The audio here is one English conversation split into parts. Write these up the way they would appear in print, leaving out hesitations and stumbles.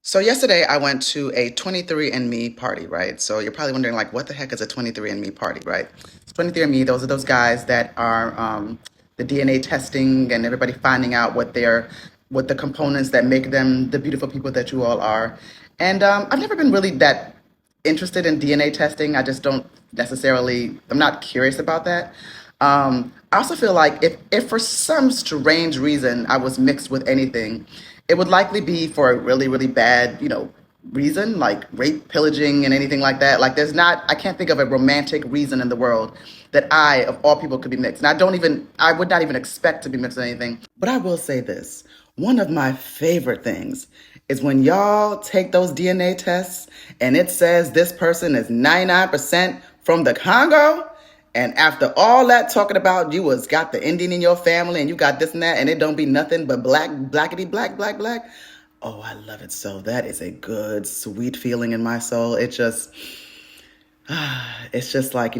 So yesterday I went to a 23andMe party, right? So you're probably wondering like, what the heck is a 23andMe party, right? 23andMe, those are those guys that are the DNA testing and everybody finding out what the components that make them the beautiful people that you all are. And I've never been really that interested in DNA testing. I just don't necessarily, I'm not curious about that. I also feel like if for some strange reason I was mixed with anything, it would likely be for a really, really bad, reason, like rape, pillaging, and anything like that. Like I can't think of a romantic reason in the world that I, of all people, could be mixed. And I would not even expect to be mixed with anything. But I will say this. One of my favorite things is when y'all take those DNA tests and it says this person is 99% from the Congo. And after all that talking about you was got the Indian in your family and you got this and that, and it don't be nothing but black, blackity, black, black, black. Oh, I love it so. That is a good, sweet feeling in my soul. It's just like,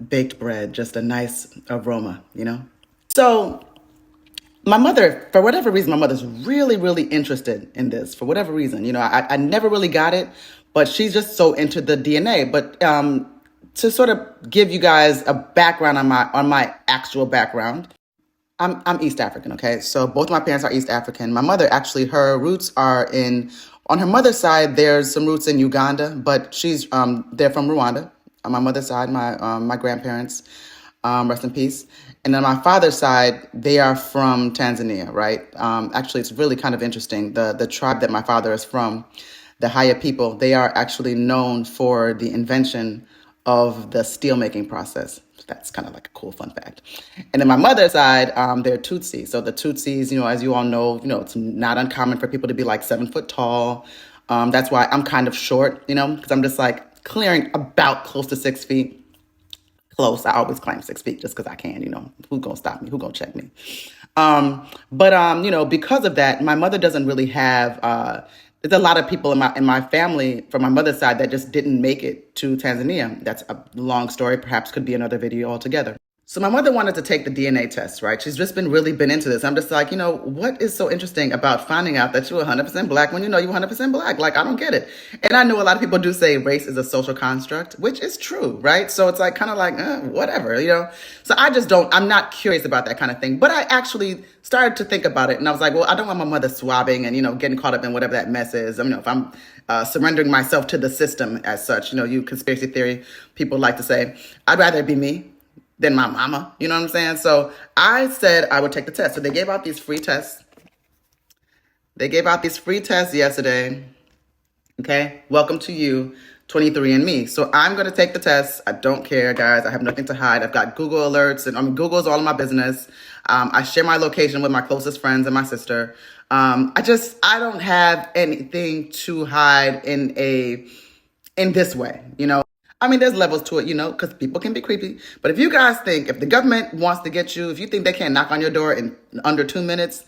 baked bread, just a nice aroma. So my mother, for whatever reason, my mother's really, really interested in this. For whatever reason, I never really got it, but she's just so into the DNA. But to sort of give you guys a background on my actual background, I'm East African. Okay, so both my parents are East African. My mother actually, her roots are on her mother's side. There's some roots in Uganda, but they're from Rwanda. On my mother's side, my grandparents, rest in peace. And on my father's side, they are from Tanzania, right? Actually, it's really kind of interesting. The tribe that my father is from, the Haya people, they are actually known for the invention of the steel making process. That's kind of like a cool fun fact. And then my mother's side, they're Tutsi. So the Tutsis, as you all know, it's not uncommon for people to be like 7 foot tall. That's why I'm kind of short, because I'm just like clearing about close to 6 feet. Close. I always claim 6 feet just because I can, who gonna stop me? Who gonna check me? But because of that, my mother doesn't really have, there's a lot of people in my family from my mother's side that just didn't make it to Tanzania. That's a long story, perhaps could be another video altogether. So my mother wanted to take the DNA test, right? She's just been into this. I'm just like, what is so interesting about finding out that you're 100% black when you know you're 100% black? Like, I don't get it. And I know a lot of people do say race is a social construct, which is true, right? So it's like kind of like, whatever, So I'm not curious about that kind of thing. But I actually started to think about it. And I was like, well, I don't want my mother swabbing and, getting caught up in whatever that mess is. If I'm surrendering myself to the system as such, you conspiracy theory people like to say, I'd rather it be me than my mama. You know what I'm saying? So I said I would take the test. So they gave out these free tests. They gave out these free tests yesterday. Okay. Welcome to you, 23andMe. So I'm going to take the test. I don't care, guys. I have nothing to hide. I've got Google alerts and Google is all of my business. I share my location with my closest friends and my sister. I don't have anything to hide in this way, there's levels to it, because people can be creepy. But if you guys think, if the government wants to get you, if you think they can't knock on your door in under 2 minutes,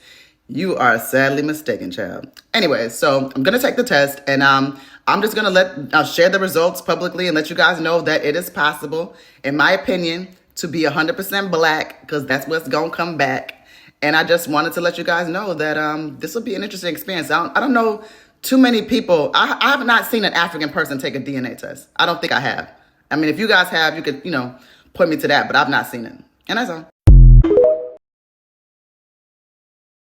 you are sadly mistaken, child. Anyway, so I'm going to take the test and I'm just going to share the results publicly and let you guys know that it is possible, in my opinion, to be 100% black, because that's what's going to come back. And I just wanted to let you guys know that this will be an interesting experience. I don't know too many people. I have not seen an African person take a DNA test. I don't think I have. If you guys have, you could, point me to that, but I've not seen it. And that's all.